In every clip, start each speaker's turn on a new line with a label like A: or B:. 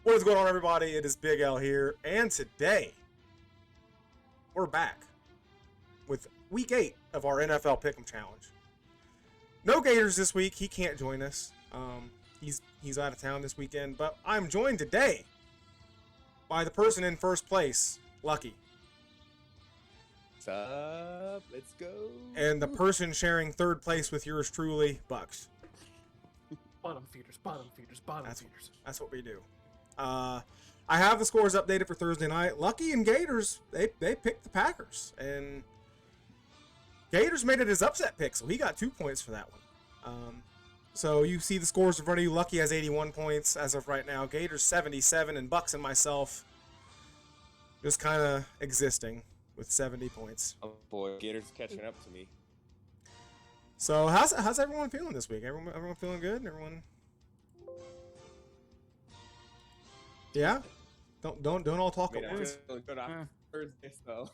A: What is going on, everybody? It is Big L here, and today we're back with Week 8 of our NFL Pick'em Challenge. No Gators this week; he can't join us. He's out of town this weekend, but I'm joined today by the person in first place, Lucky,
B: What's up? Let's go.
A: and the person sharing third place with yours truly, Bucks.
C: Bottom feeders, bottom feeders, bottom feeders.
A: That's what we do. I have the scores updated for Thursday night. Lucky and Gators, they picked the Packers, and Gators made it his upset pick, so he got 2 points for that one. So you see the scores in front of you. Lucky has 81 points as of right now. Gators 77, and Bucks and myself just kind of existing with 70 points.
B: Oh boy, Gators catching up to me.
A: So how's everyone feeling this week? Everyone feeling good? Everyone? Yeah. Don't all talk at once.
B: Feeling good on Thursday, so.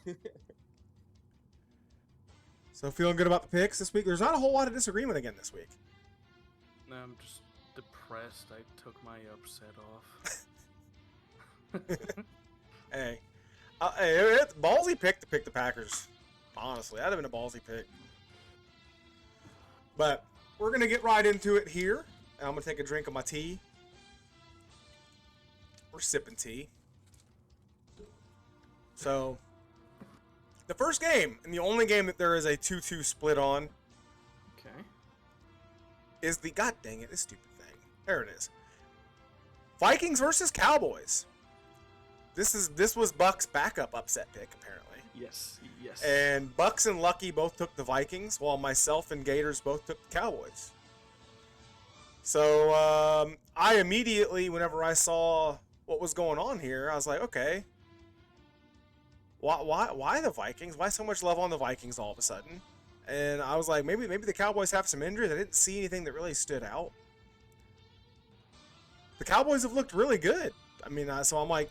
A: So feeling good about the picks this week. There's not a whole lot of disagreement again this week.
C: No, I'm just depressed. I took my upset off.
A: Hey, it's a ballsy pick to pick the Packers. Honestly, that'd have been a ballsy pick. But we're gonna get right into it here. And I'm gonna take a drink of my tea. We're sipping tea. So, the first game, and the only game that there is a 2-2 split on,
C: Okay.
A: is the, god dang it, this stupid thing. There it is. Vikings versus Cowboys. This was Buck's backup upset pick, apparently.
C: Yes.
A: And Bucks and Lucky both took the Vikings, while myself and Gators both took the Cowboys. So, I immediately, whenever I saw what was going on here, I was like, okay, why the Vikings? Why so much love on the Vikings all of a sudden? And I was like, maybe the Cowboys have some injuries. I didn't see anything that really stood out. The Cowboys have looked really good. I mean, so I'm like,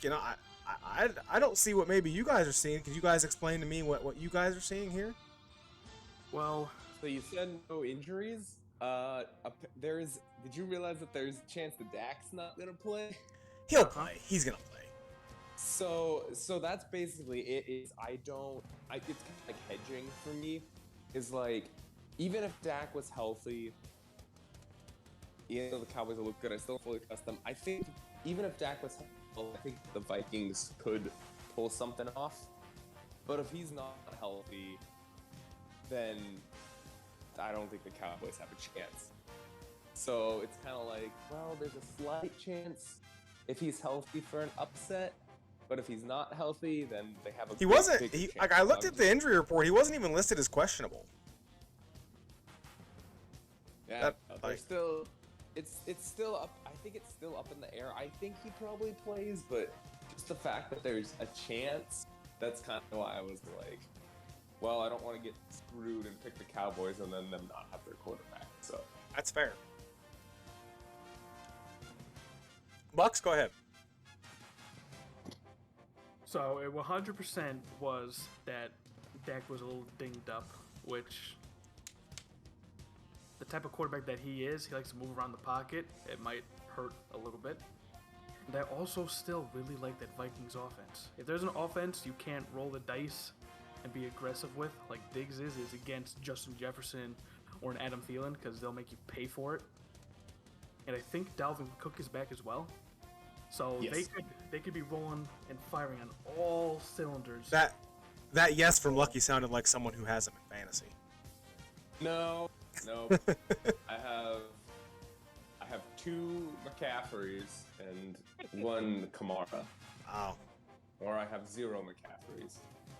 A: I don't see what maybe you guys are seeing. Could you guys explain to me what you guys are seeing here?
C: Well,
B: So you said no injuries. Did you realize that there's a chance that Dak's not gonna play?
A: He'll play. He's gonna play.
B: So that's basically it. It's kind of like hedging for me. Is like, even if Dak was healthy, even though the Cowboys will look good, I still don't fully trust them. I think even if Dak was healthy, I think the Vikings could pull something off. But if he's not healthy, then I don't think the Cowboys have a chance. So it's kind of like, well, there's a slight chance if he's healthy for an upset. But if he's not healthy, then they have a
A: He wasn't.
B: big chance.
A: Like, I looked at the injury report. He wasn't even listed as questionable.
B: Yeah,
A: like-
B: still. It's still up. I think it's still up in the air. I think he probably plays, but just the fact that there's a chance, that's kind of why I was like, well, I don't want to get screwed and pick the Cowboys and then them not have their quarterback. So
A: That's fair. Bucks, go ahead.
C: so it 100% was that Dak was a little dinged up, which the type of quarterback that he is, he likes to move around the pocket. It might hurt a little bit. And I also still really like that Vikings offense. If there's an offense you can't roll the dice and be aggressive with, like Diggs is against Justin Jefferson or an Adam Thielen, because they'll make you pay for it. And I think Dalvin Cook is back as well. So
B: Yes.
C: they could be rolling and firing on all cylinders.
A: That yes from Lucky sounded like someone who has him in fantasy.
B: no. I have 2 McCaffreys and 1 Kamara,
A: Oh,
B: or I have 0 McCaffreys.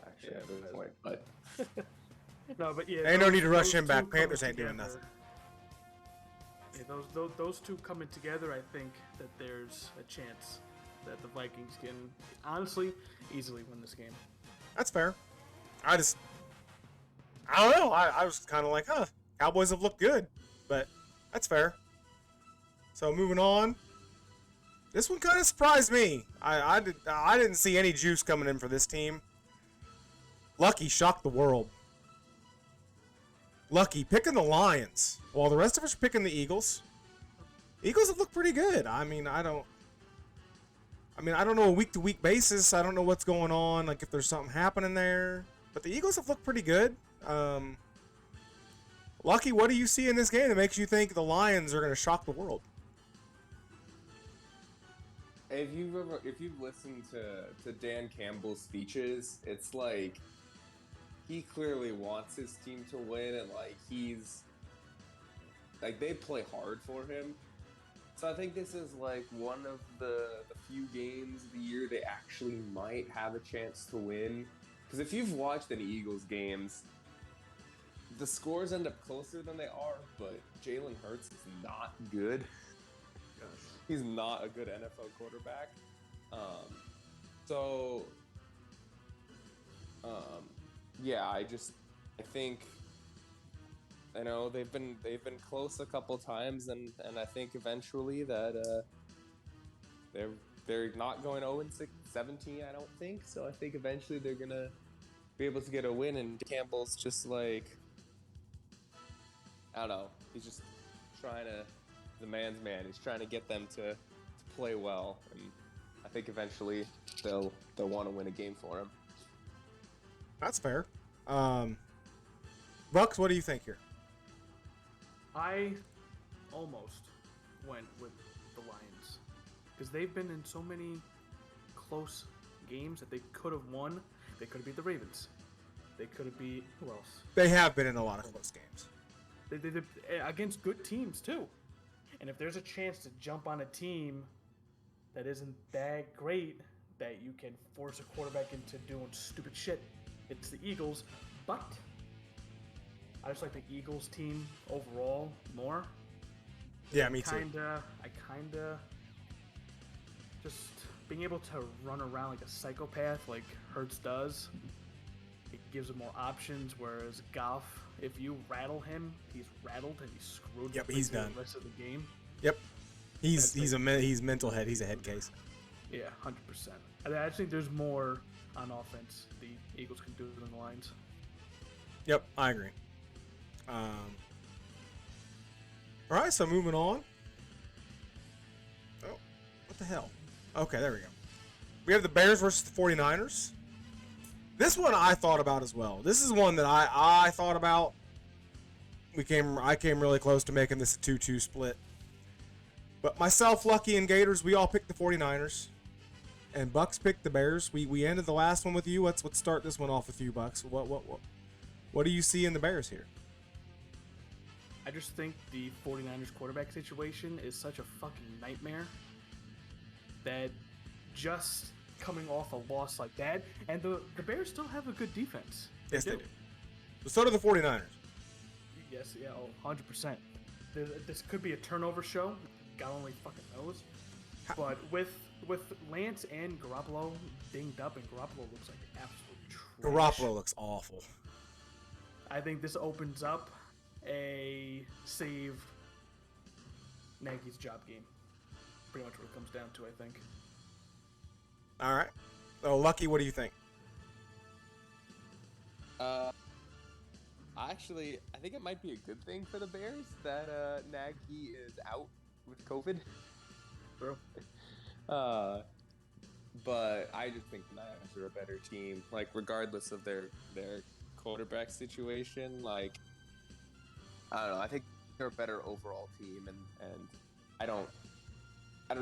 B: Actually, at this point, but
C: No, but yeah,
A: Ain't no need to rush
C: those
A: him back.
C: two coming
A: Panthers ain't doing
C: together- Yeah, those two coming together, I think that there's a chance that the Vikings can honestly easily win this game.
A: that's fair. I don't know. I was kind of like, huh, Cowboys have looked good, but that's fair. So moving on. This one kind of surprised me. I didn't see any juice coming in for this team. Lucky shocked the world. Lucky picking the Lions, while the rest of us are picking the Eagles. Eagles have looked pretty good. I mean, I don't. I mean, I don't know a week-to-week basis. I don't know what's going on, like if there's something happening there. But the Eagles have looked pretty good. Lucky, what do you see in this game that makes you think the Lions are going to shock the world?
B: If you've listened to Dan Campbell's speeches, it's like he clearly wants his team to win, and like he's like they play hard for him. So I think this is like one of the few games of the year they actually might have a chance to win. Because if you've watched any Eagles games, the scores end up closer than they are, but Jalen Hurts is not good. He's not a good NFL quarterback. Yeah, I think I know they've been close a couple times, and I think eventually that they're not going 0-17, I don't think. So I think eventually they're gonna be able to get a win, and Campbell's just like, I don't know, he's just trying to, the man's man. He's trying to get them to play well, and I think eventually they'll want to win a game for him.
A: That's fair. Bucks, what do you think here?
C: I almost went with the Lions because they've been in so many close games that they could have won. They could have beat the Ravens. They could have beat who else?
A: They have been in a lot of close games.
C: They against good teams too. And if there's a chance to jump on a team that isn't that great, that you can force a quarterback into doing stupid shit, it's the Eagles. But I just like the Eagles team overall more.
A: Yeah, me too.
C: I kinda just being able to run around like a psychopath like Hurts does. It gives him more options, whereas Goff, if you rattle him, he's rattled and he's screwed.
A: Yep, he's done.
C: The rest of the game.
A: Yep, he's mental head. He's a head case.
C: Yeah, 100%. I just think there's more on offense the Eagles can do than the Lions.
A: Yep, I agree. All right, so moving on. Oh, what the hell? Okay, there we go. We have the Bears versus the 49ers. This one I thought about as well. This is one that I thought about. I came really close to making this a 2-2 split. But myself, Lucky, and Gators, we all picked the 49ers. And Bucks picked the Bears. We ended the last one with you. Let's start this one off with you, Bucks. What do you see in the Bears here?
C: I just think the 49ers quarterback situation is such a fucking nightmare that just coming off a loss like that, and the Bears still have a good defense.
A: Yes, they do. But so do the 49ers.
C: Yes, yeah, 100%. This could be a turnover show. God only fucking knows. But with Lance and Garoppolo dinged up, and Garoppolo looks like absolute trash.
A: Garoppolo looks awful.
C: I think this opens up a save Nagy's job game. Pretty much what it comes down to, I think.
A: All right. So, Lucky, what do you think?
B: Actually, I think it might be a good thing for the Bears that Nagy is out with COVID.
C: Bro.
B: But I just think the Niners are a better team. Like, regardless of their quarterback situation, like, I don't know. I think they're a better overall team, and I don't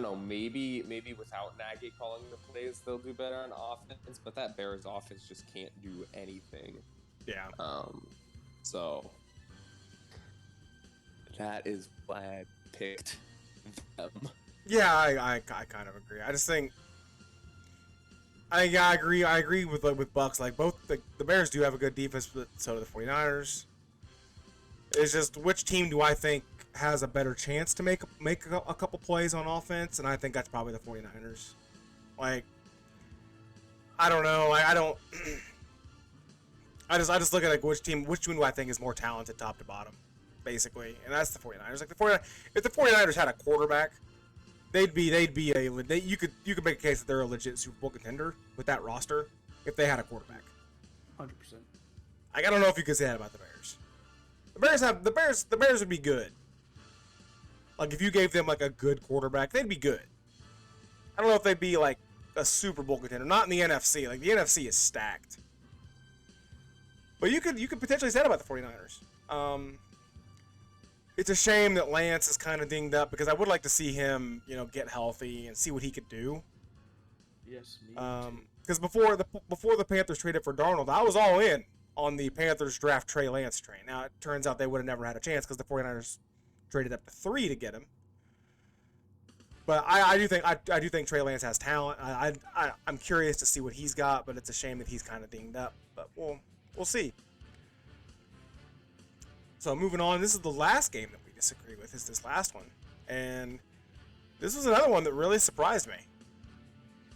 B: know. Maybe without Nagy calling the plays, they'll do better on offense. But that Bears offense just can't do anything.
A: Yeah.
B: So that is why I picked them.
A: Yeah, I kind of agree. I just think I agree with Bucks. Like, both the Bears do have a good defense, but so do the 49ers. It's just, which team do I think has a better chance to make a couple plays on offense? And I think that's probably the 49ers. Like, I don't know. I don't. I just look at like which team do I think is more talented top to bottom, basically, and that's the 49ers. Like, if the 49ers had a quarterback, you could make a case that they're a legit Super Bowl contender with that roster if they had a quarterback.
C: 100%.
A: Like, I don't know if you could say that about the Bears. The Bears would be good. Like, if you gave them like a good quarterback, they'd be good. I don't know if they'd be like a Super Bowl contender. Not in the NFC. Like, the NFC is stacked. But you could potentially say that about the 49ers. It's a shame that Lance is kind of dinged up because I would like to see him, get healthy and see what he could do.
C: Yes, me too.
A: Because before the Panthers traded for Darnold, I was all in on the Panthers draft Trey Lance train. Now, it turns out they would have never had a chance because the 49ers traded up to 3 to get him. But I do think Trey Lance has talent. I'm curious to see what he's got, but it's a shame that he's kind of dinged up. But we'll see. So moving on, this is the last game that we disagree with. Is this last one, and this was another one that really surprised me.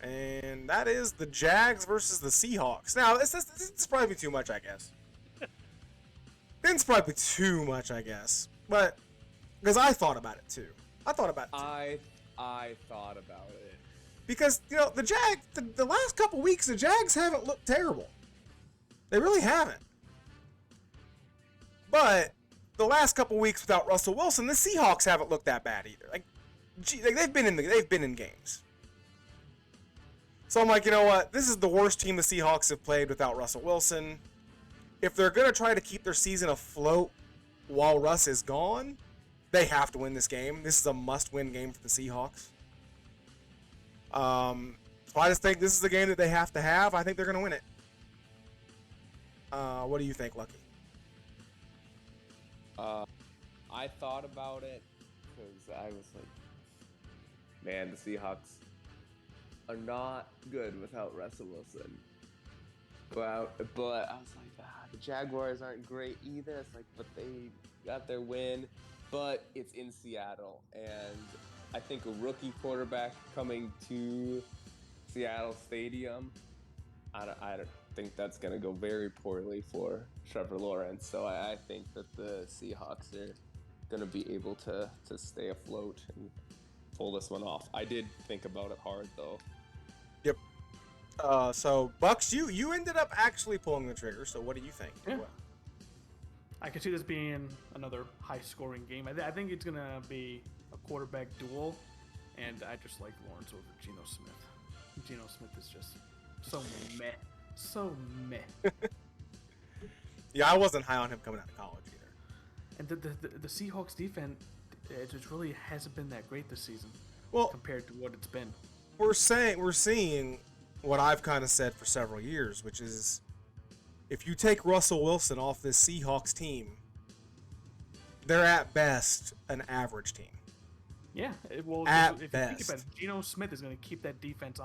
A: And that is the Jags versus the Seahawks. Now, this probably be too much, I guess. It's probably too much, I guess. But because I thought about it too. I thought about it too.
B: I thought about it.
A: Because, the Jags, the last couple weeks, the Jags haven't looked terrible. They really haven't. But the last couple weeks without Russell Wilson, the Seahawks haven't looked that bad either. They've been in games. So I'm like, you know what? This is the worst team the Seahawks have played without Russell Wilson. If they're going to try to keep their season afloat while Russ is gone, they have to win this game. This is a must-win game for the Seahawks. So I just think this is the game that they have to have. I think they're going to win it. What do you think, Lucky?
B: I thought about it because I was like, man, the Seahawks are not good without Russell Wilson. But I was like, the Jaguars aren't great either. It's like, but they got their win. But it's in Seattle, and I think a rookie quarterback coming to Seattle Stadium, I don't think that's going to go very poorly for Trevor Lawrence. So I think that the Seahawks are going to be able to stay afloat and pull this one off. I did think about it hard, though.
A: Yep. So, Bucks, you ended up actually pulling the trigger, so what do you think?
C: Yeah. I can see this being another high-scoring game. I think it's going to be a quarterback duel, and I just like Lawrence over Geno Smith. Geno Smith is just so meh. So meh.
A: Yeah, I wasn't high on him coming out of college either.
C: And the Seahawks defense, it just really hasn't been that great this season compared to what it's been.
A: We're seeing what I've kind of said for several years, which is if you take Russell Wilson off this Seahawks team, they're at best an average team.
C: Yeah, if you think about it, Geno Smith is going to keep that defense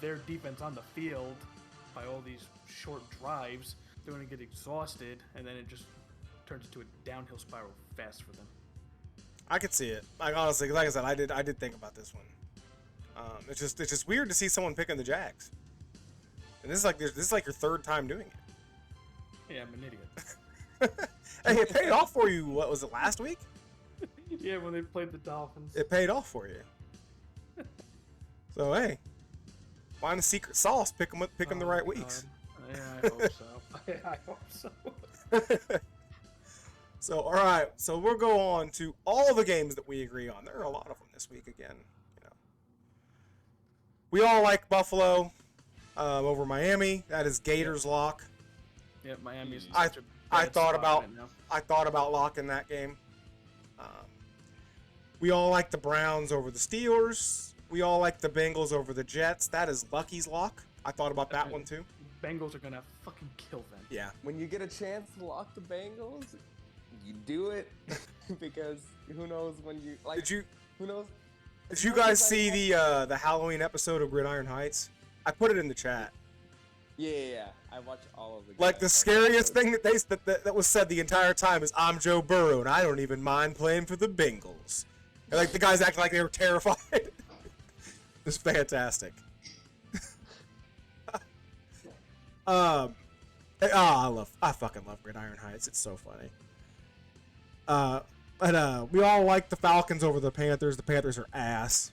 C: their defense on the field by all these short drives. They're going to get exhausted, and then it just turns into a downhill spiral fast for them.
A: I could see it. Honestly, like I said, I did think about this one. It's just weird to see someone picking the Jags. And this is like your third time doing it.
C: Yeah, I'm an idiot.
A: Hey, it paid off for you. What was it, last week?
C: Yeah, when they played the Dolphins.
A: It paid off for you. So hey, find the secret sauce. Pick them the right weeks.
C: Yeah, I hope so. I hope so.
A: So all right, so we'll go on to all the games that we agree on. There are a lot of them this week again. We all like Buffalo over Miami. That is Gators lock.
C: Yeah, Miami's.
A: I thought about locking that game. We all like the Browns over the Steelers. We all like the Bengals over the Jets. That is Lucky's lock. I thought about that one too.
C: Bengals are gonna fucking kill them.
A: Yeah.
B: When you get a chance to lock the Bengals, you do it because who knows when you like. Who knows?
A: Did you guys see the Halloween episode of Gridiron Heights? I put it in the chat.
B: Yeah. I watched all of the.
A: Like the scariest thing that was said the entire time is I'm Joe Burrow and I don't even mind playing for the Bengals. And like the guys acting like they were terrified. It's fantastic. I fucking love Gridiron Heights. It's so funny. But we all like the Falcons over the Panthers. The Panthers are ass.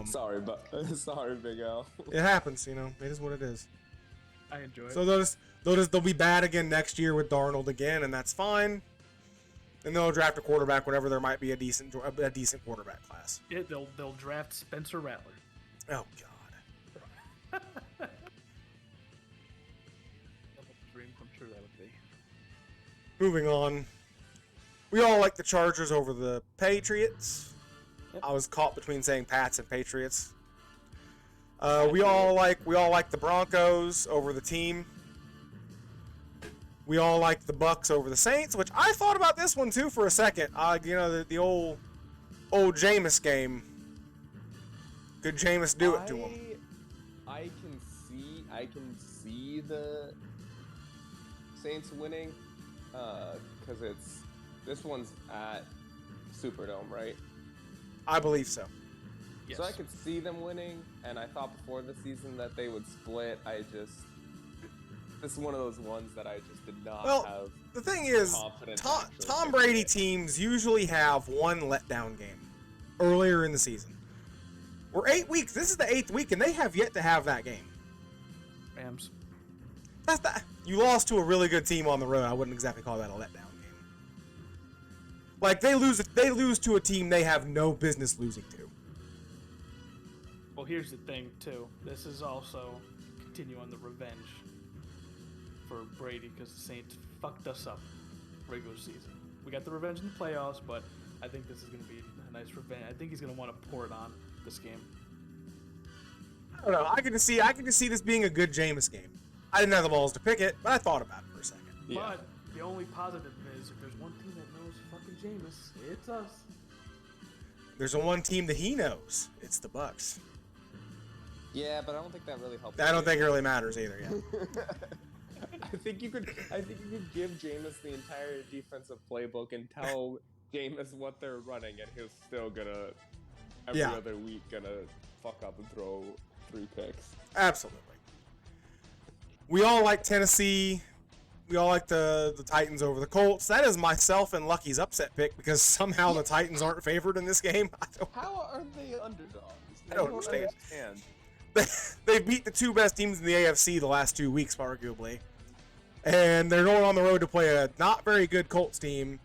B: Sorry, Big L.
A: It happens, It is what it is.
C: I enjoy it.
A: So they'll be bad again next year with Darnold again, and that's fine. And they'll draft a quarterback whenever there might be a decent quarterback class.
C: Yeah, they'll draft Spencer Rattler.
A: Oh God.
C: Dream come true that would be.
A: Moving on. We all like the Chargers over the Patriots.
C: Yep.
A: I was caught between saying Pats and Patriots. We all like the Broncos over the team. We all like the Bucks over the Saints, which I thought about this one too for a second. The old Jameis game. Could Jameis do it to him?
B: I can see the Saints winning, because this one's at Superdome, right?
A: I believe so.
C: Yes.
B: So I could see them winning, and I thought before the season that they would split. This is one of those ones that I just did not have.
A: The thing is,
B: confidence
A: Tom Brady teams usually have one letdown game earlier in the season. We're 8 weeks. This is the 8th week, and they have yet to have that game.
C: Rams.
A: You lost to a really good team on the road. I wouldn't exactly call that a letdown game. Like, they lose to a team they have no business losing to.
C: Well, here's the thing, too. This is also continue on the revenge for Brady because the Saints fucked us up regular season. We got the revenge in the playoffs, but I think this is going to be a nice revenge. I think he's going to want to pour it on this game.
A: I don't know. I can just see this being a good Jameis game. I didn't have the balls to pick it, but I thought about it for a second.
B: Yeah.
C: But the only positive is if there's one team that knows fucking Jameis, it's us.
A: There's one team that he knows. It's the Bucks.
B: Yeah, but I don't think that really helps.
A: I don't think it really matters either. Yeah.
B: I think you could give Jameis the entire defensive playbook and tell Jameis what they're running, and he's still gonna every other week gonna fuck up and throw 3 picks.
A: Absolutely. We all like Tennessee. We all like the Titans over the Colts. That is myself and Lucky's upset pick because somehow the Titans aren't favored in this game.
B: How are they underdogs?
A: I don't understand. They beat the 2 best teams in the AFC the last 2 weeks, arguably. And they're going on the road to play a not very good Colts team,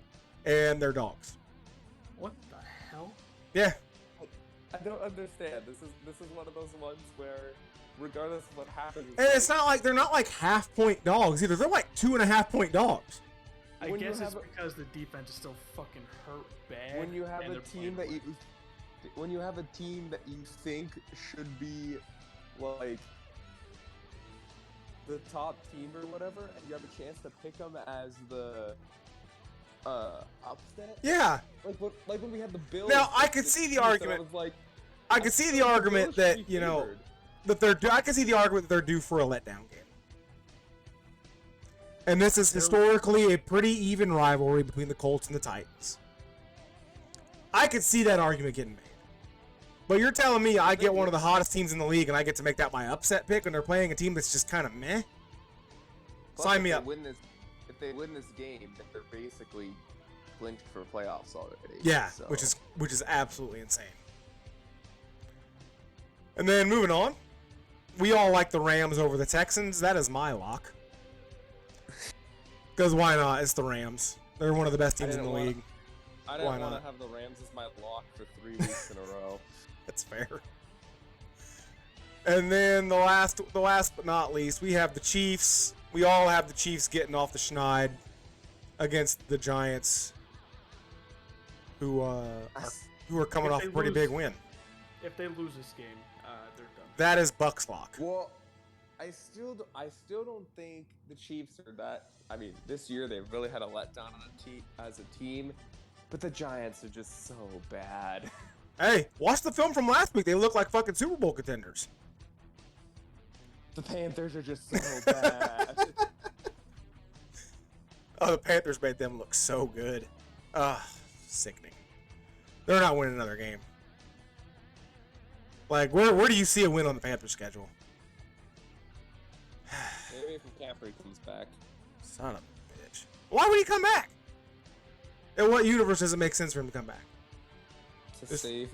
A: and they're dogs.
C: What the hell?
A: Yeah.
B: I don't understand. This is one of those ones where, regardless of what happens,
A: And it's not like they're not like half-point dogs either. They're like 2.5-point dogs.
C: I guess it's because the defense is still fucking hurt bad.
B: When you have a team that you think should be like the top team or whatever, and you have a chance to pick them as the upset.
A: Yeah.
B: Like when we had the Bills.
A: Now I could see the argument. I could see the argument that I can see the argument that they're due for a letdown game. And this is historically a pretty even rivalry between the Colts and the Titans. I could see that argument getting made. But you're telling me I get one of the hottest teams in the league and I get to make that my upset pick when they're playing a team that's just kind of meh? Sign me up.
B: If they win this game, then they're basically clinched for playoffs already.
A: Yeah,
B: so.
A: which is absolutely insane. And then moving on, we all like the Rams over the Texans. That is my lock. Because why not? It's the Rams. They're one of the best teams in the league.
B: I didn't want to have the Rams as my lock for 3 weeks in a row.
A: That's fair. And then the last but not least, we have the Chiefs. We all have the Chiefs getting off the schneid against the Giants, who are coming off a pretty big win.
C: If they lose this game, they're done.
A: That is Bucks lock.
B: Well, I still don't think the Chiefs are that. I mean, this year they really had a letdown as a team, but the Giants are just so bad.
A: Hey, watch the film from last week. They look like fucking Super Bowl contenders.
B: The Panthers are just so bad.
A: Oh, the Panthers made them look so good. Sickening. They're not winning another game. Like, where do you see a win on the Panthers schedule?
B: Maybe if McCaffrey comes back.
A: Son of a bitch. Why would he come back? In what universe does it make sense for him to come back?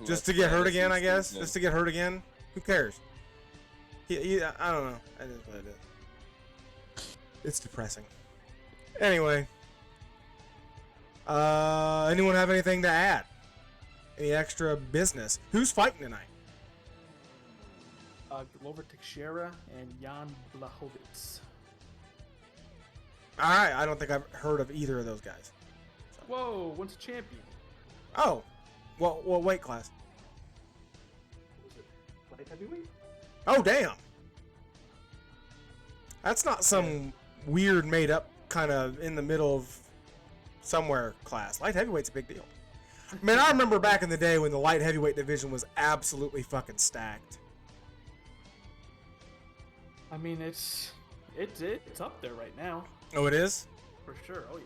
A: Just to get hurt again, I guess? Just to get hurt again? Who cares? I don't know. I just what it is. It's depressing. Anyway. Anyone have anything to add? Any extra business? Who's fighting tonight?
C: Glover Teixeira and Jan Blachowicz.
A: All right, I don't think I've heard of either of those guys.
C: Whoa, one's a champion.
A: Oh, what weight class?
C: What was it? Light heavyweight?
A: Oh, damn. That's not some weird made up kind of in the middle of somewhere class. Light heavyweight's a big deal. Man, I remember back in the day when the light heavyweight division was absolutely fucking stacked.
C: I mean, it's up there right now.
A: Oh, it is?
C: For sure, oh yeah.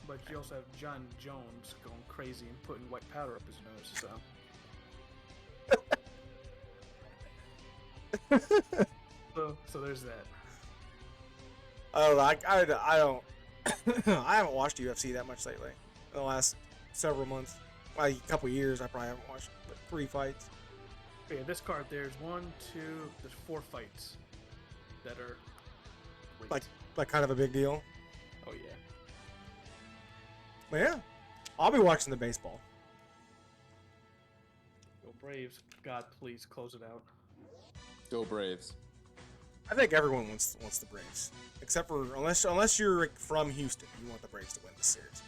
C: But you also have John Jones going crazy and putting white powder up his nose, so. so there's that.
A: Oh, I don't. I haven't watched UFC that much lately. In the last several months, like a couple years, I probably haven't watched 3 fights.
C: But yeah, this card there's there's 4 fights that are great.
A: Like kind of a big deal.
C: Oh yeah.
A: But yeah, I'll be watching the baseball.
C: Go Braves. God, please close it out.
B: Go Braves.
A: I think everyone wants the Braves, except for unless you're like, from Houston, you want the Braves to win this series.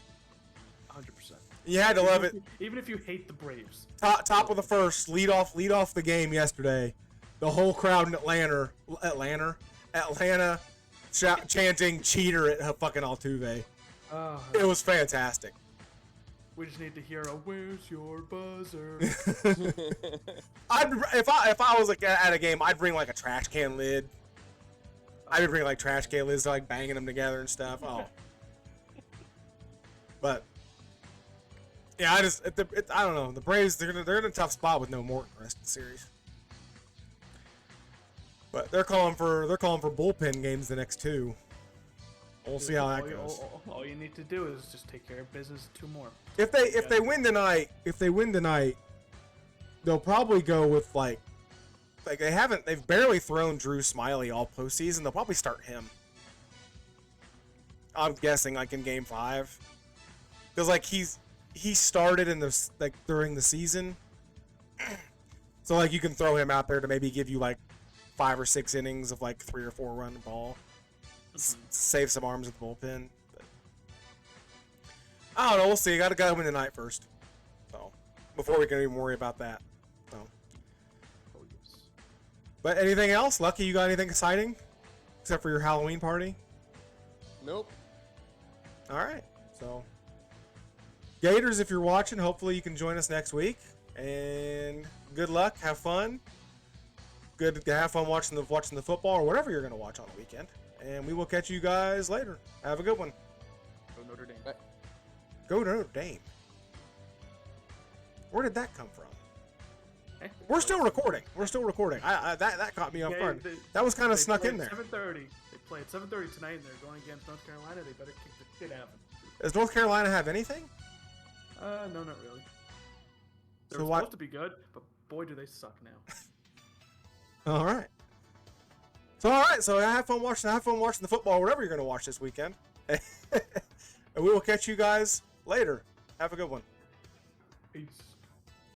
C: 100%.
A: You had to love it.
C: Even if you hate the Braves.
A: Top of the first, lead off the game yesterday. The whole crowd in Atlanta, chanting "cheater" at fucking Altuve. It was fantastic.
C: We just need to hear a "Where's your buzzer?"
A: If I was like at a game, I'd bring like a trash can lid. I would bring like trash can lids, like banging them together and stuff. Oh, but yeah, I don't know. The Braves, they're in a tough spot with no Morton the rest of the series. But they're calling for bullpen games the next 2. We'll see how that goes.
C: All you need to do is just take care of business 2 more.
A: If they win tonight, they'll probably go with like they've barely thrown Drew Smiley all postseason. They'll probably start him. I'm guessing like in Game 5, because like he started in the during the season, so like you can throw him out there to maybe give you like 5 or 6 innings of like 3 or 4 run ball. Save some arms at the bullpen. But I don't know. We'll see. Got to win tonight first. So before we can even worry about that. So.
C: Oh, yes.
A: But anything else, Lucky? You got anything exciting except for your Halloween party?
B: Nope.
A: All right. So Gators, if you're watching, hopefully you can join us next week. And good luck. Have fun. Good to have fun watching the football or whatever you're going to watch on the weekend. And we will catch you guys later. Have a good one.
C: Go Notre Dame.
A: Go Notre Dame. Where did that come from?
C: Eh?
A: We're still recording. That caught me off guard. That was kind of snuck in there.
C: 7:30. They play at 7:30 tonight, and they're going against North Carolina. They better kick the shit out of them.
A: Does North Carolina have anything?
C: No, not really. They're
A: So
C: supposed to be good, but boy, do they suck now.
A: All right. So have fun watching the football, whatever you're going to watch this weekend. And we will catch you guys later. Have a good one.
C: Peace.